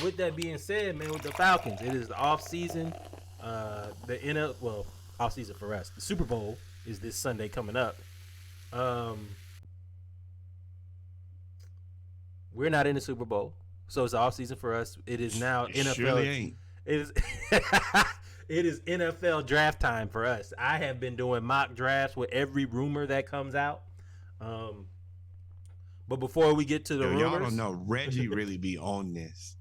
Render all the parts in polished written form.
With that being said, man, with the Falcons, it is the off season. Off season for us. The Super Bowl is this Sunday coming up. Um, we're not in the Super Bowl, so it's off season for us. It is now It NFL. surely ain't. It is. It is NFL draft time for us. I have been doing mock drafts with every rumor that comes out. Um, but before we get to the Yo, rumors, y'all don't know. Reggie really be on this.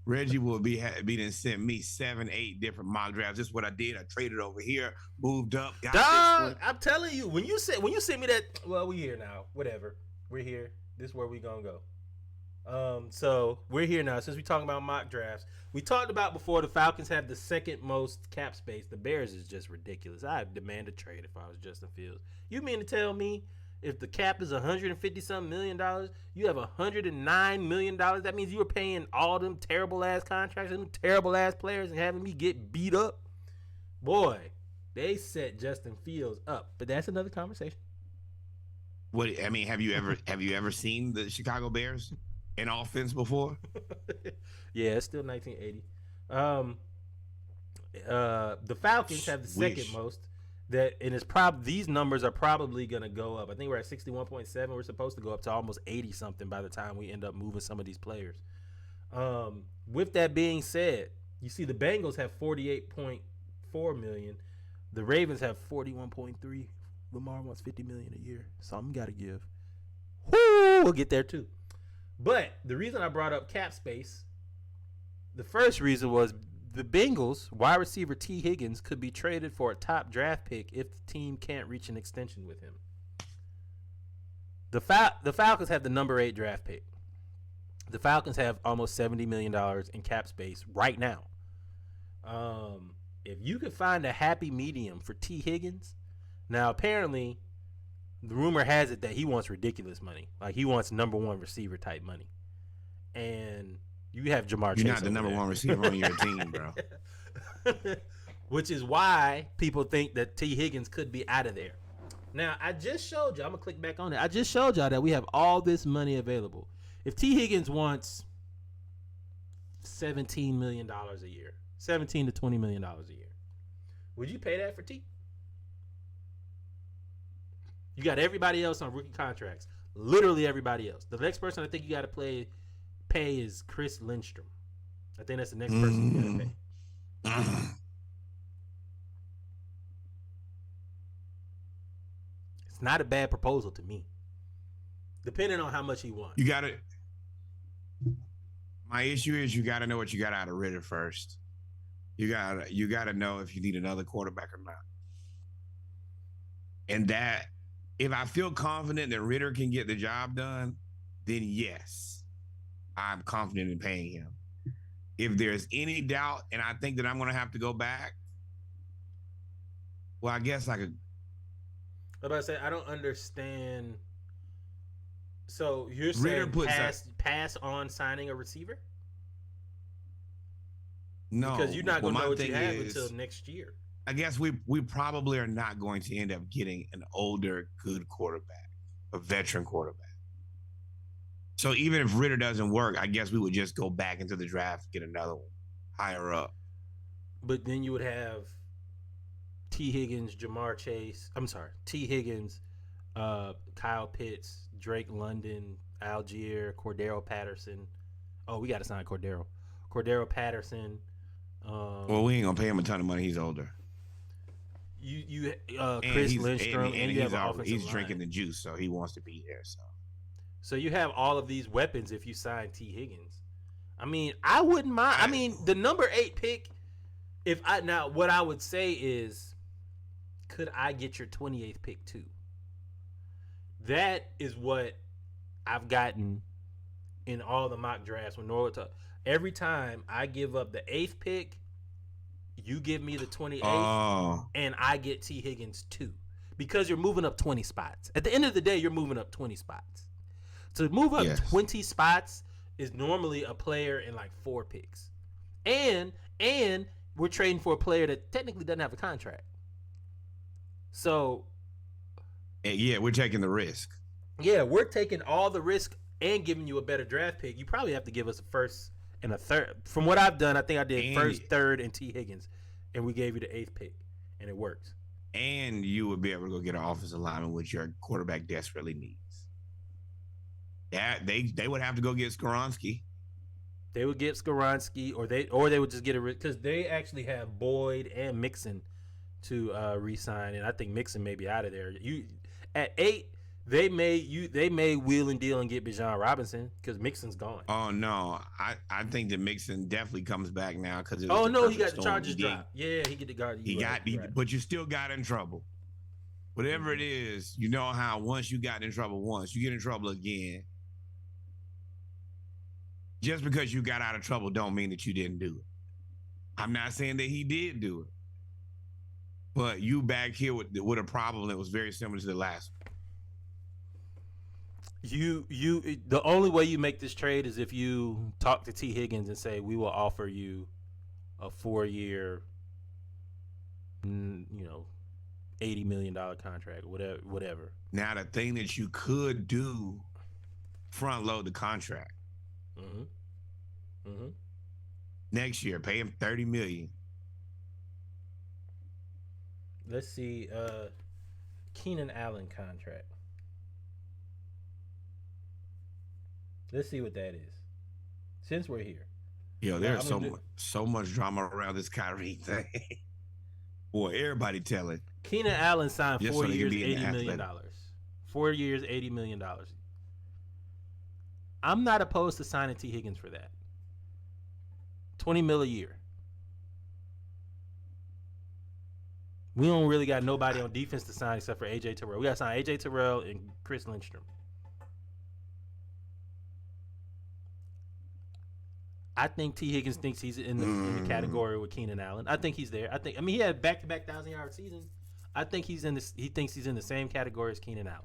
Reggie will be done sent me 7, 8 different mock drafts. This is what I did. I traded over here, moved up, got this dog, one. I'm telling you, when you sent me that, well, we here now. Whatever, we're here. This is where we gonna go. So we're here now. Since we talking about mock drafts, we talked about before the Falcons have the second most cap space. The Bears is just ridiculous. I demand a trade if I was Justin Fields. You mean to tell me if the cap is 150 something $million, you have 109 $million? That means you were paying all them terrible ass contracts and them terrible ass players and having me get beat up. Boy, they set Justin Fields up, but that's another conversation. What I mean, have you ever seen the Chicago Bears in offense before? Yeah, it's still 1980. The Falcons have the second most. And it's these numbers are probably gonna go up. I think we're at 61.7. We're supposed to go up to almost 80 something by the time we end up moving some of these players. With that being said, you see the Bengals have 48.4 million. The Ravens have 41.3. Lamar wants 50 million a year. Something got to give. Woo! We'll get there too. But the reason I brought up cap space, the first reason was the Bengals wide receiver T. Higgins could be traded for a top draft pick if the team can't reach an extension with him. The Falcons have the number 8 draft pick. The Falcons have almost $70 million in cap space right now. If you could find a happy medium for T. Higgins, now apparently the rumor has it that he wants ridiculous money. Like he wants number 1 receiver type money. And you have Jamar Chase. You're not the number 1 receiver on your team, bro. Which is why people think that T. Higgins could be out of there. Now, I just showed you. I'm going to click back on it. I just showed y'all that we have all this money available. If T. Higgins wants $17 million a year, $17 to $20 million a year, would you pay that for T? You got everybody else on rookie contracts. Literally everybody else. The next person I think you got to pay is Chris Lindstrom. I think that's the next person you got to pay. It's not a bad proposal to me. Depending on how much he wants. You got it. My issue is you got to know what you got out of Ritter first. You got to know if you need another quarterback or not. And that, if I feel confident that Ritter can get the job done, then yes, I'm confident in paying him. If there's any doubt and I think that I'm going to have to go back, well, I guess I could. I'm about to say, I don't understand. So you're saying pass on signing a receiver? No. Because you're not going to know what you have until next year. I guess we probably are not going to end up getting an older, good quarterback, a veteran quarterback. So even if Ritter doesn't work, I guess we would just go back into the draft and get another one higher up. But then you would have T. Higgins, Jamar Chase. I'm sorry, T. Higgins, Kyle Pitts, Drake London, Algier, Cordero Patterson. Oh, we got to sign Cordero. Cordero Patterson. Well, we ain't gonna pay him a ton of money. He's older. Chris Lindstrom, and you have an offensive he's line. drinking the juice, so he wants to be there. So you have all of these weapons if you sign T. Higgins. I mean, I wouldn't mind. I mean, the number 8 pick. What I would say is, could I get your 28th pick too? That is what I've gotten in all the mock drafts when Norwood talk. Every time I give up the 8th pick, you give me the 28th, and I get T. Higgins too. Because you're moving up 20 spots. At the end of the day, you're moving up 20 spots. To move up 20 spots is normally a player in like 4 picks. And we're trading for a player that technically doesn't have a contract. So yeah, we're taking the risk. Yeah, we're taking all the risk and giving you a better draft pick. You probably have to give us a first and a third. From what I've done, I think I did And- first, third, and T. Higgins, and we gave you the 8th pick, and it worked. And you would be able to go get an offensive lineman, which your quarterback desperately needs. Yeah, they would have to go get Skoronski. They would get Skoronski, or they would just get because they actually have Boyd and Mixon to re-sign, and I think Mixon may be out of there. You at 8, they may wheel and deal and get Bijan Robinson because Mixon's gone. Oh no, I think that Mixon definitely comes back now because he got the Chargers drop. Yeah, he get the guard. But you still got in trouble. Whatever it is, you know how once you got in trouble once, you get in trouble again. Just because you got out of trouble don't mean that you didn't do it. I'm not saying that he did do it, but you back here with a problem that was very similar to the last one. The only way you make this trade is if you talk to T. Higgins and say we will offer you a 4-year, $80 million contract, whatever. Now the thing that you could do, front load the contract. Next year, pay him $30 million. Let's see, Keenan Allen contract. Let's see what that is. Since we're here, there's so much drama around this Kyrie thing. Boy, everybody telling. Keenan Allen signed 4 years, $80 million. 4 years, $80 million. I'm not opposed to signing T. Higgins for that. $20 million a year. We don't really got nobody on defense to sign except for AJ Terrell. We got to sign AJ Terrell and Chris Lindstrom. I think T. Higgins thinks he's in the category with Keenan Allen. I think he's there. He had back-to-back 1,000-yard seasons. I think he thinks he's in the same category as Keenan Allen.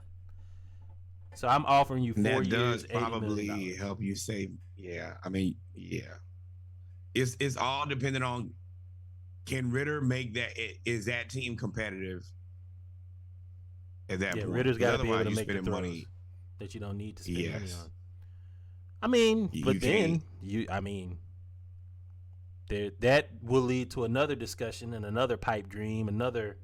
So I'm offering you 4 years, that does probably probably help you save. Yeah. It's all dependent on, can Ritter make that? Is that team competitive at that point? Ritter's got to be able to make the throws money that you don't need to spend money on. That will lead to another discussion and another pipe dream, another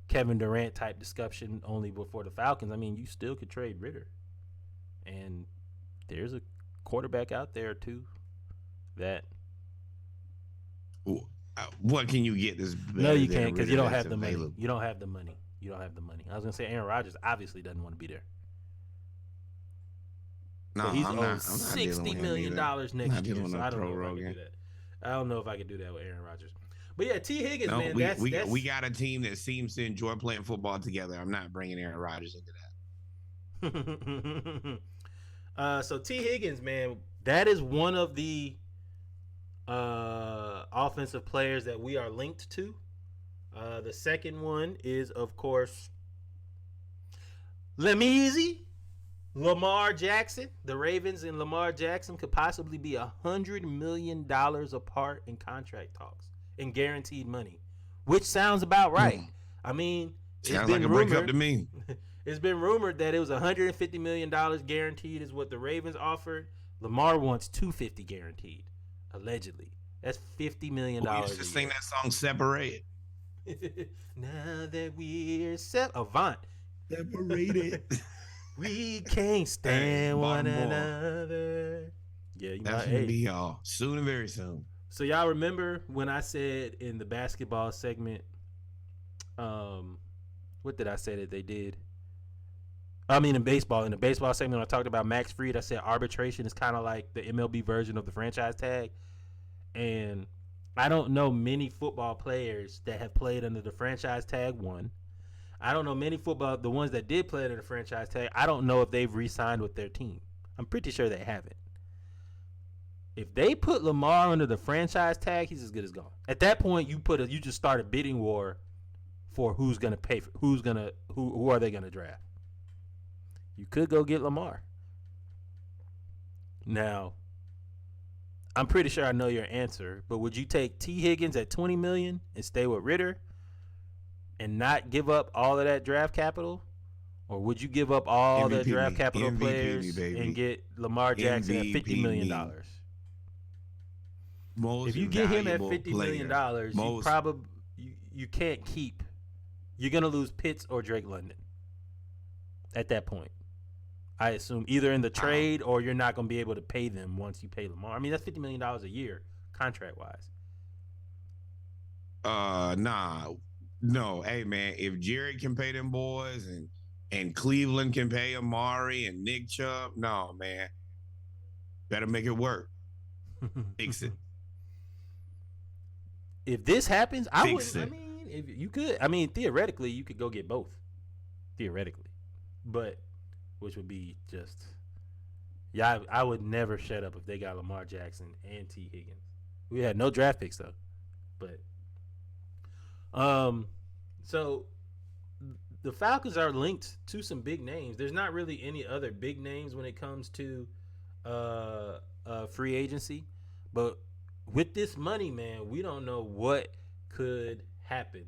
Kevin Durant type discussion only before the Falcons. You still could trade Ritter. And there's a quarterback out there too that. What can you get this? No, you can't because you don't have the money. You don't have the money. I was gonna say Aaron Rodgers obviously doesn't want to be there. No, he's owed $60 million next year. So I don't know if I can do that. I don't know if I can do that with Aaron Rodgers. But yeah, T. Higgins, man. We got a team that seems to enjoy playing football together. I'm not bringing Aaron Rodgers into that. So T. Higgins, man, that is one of the offensive players that we are linked to. The second one is, of course, Lamar Jackson. The Ravens and Lamar Jackson could possibly be $100 million apart in contract talks and guaranteed money, which sounds about right. Sounds like a breakup to me. It's been rumored that it was $150 million guaranteed is what the Ravens offered. Lamar wants $250 guaranteed, allegedly. That's $50 million. We used to sing that song "Separate." Now that we're Avant. Separated. We can't stand one another. Yeah, that's gonna be y'all soon and very soon. So y'all remember when I said in the basketball segment, what did I say that they did? In baseball. In the baseball segment, when I talked about Max Fried, I said arbitration is kind of like the MLB version of the franchise tag. And I don't know many football players that have played under the franchise tag, one. I don't know many the ones that did play under the franchise tag, I don't know if they've re-signed with their team. I'm pretty sure they haven't. If they put Lamar under the franchise tag, he's as good as gone. At that point, you just start a bidding war for who's gonna pay for who are they gonna draft. You could go get Lamar. Now, I'm pretty sure I know your answer, but would you take T. Higgins at $20 million and stay with Ritter and not give up all of that draft capital? Or would you give up all the draft capital players and get Lamar Jackson at $50 million? most if you get him at valuable $50 million, you probably you can't keep. You're gonna lose Pitts or Drake London. At that point, I assume either in the trade or you're not gonna be able to pay them once you pay Lamar. I mean, that's $50 million a year contract wise. No. Hey man, if Jared can pay them boys and Cleveland can pay Amari and Nick Chubb, no man, better make it work. Fix it. If this happens, I wouldn't. I mean, if you could, I mean, theoretically, you could go get both. Theoretically, but which would be just, yeah. I would never shut up if they got Lamar Jackson and T. Higgins. We had no draft picks though, but so the Falcons are linked to some big names. There's not really any other big names when it comes to free agency, but with this money, man, we don't know what could happen.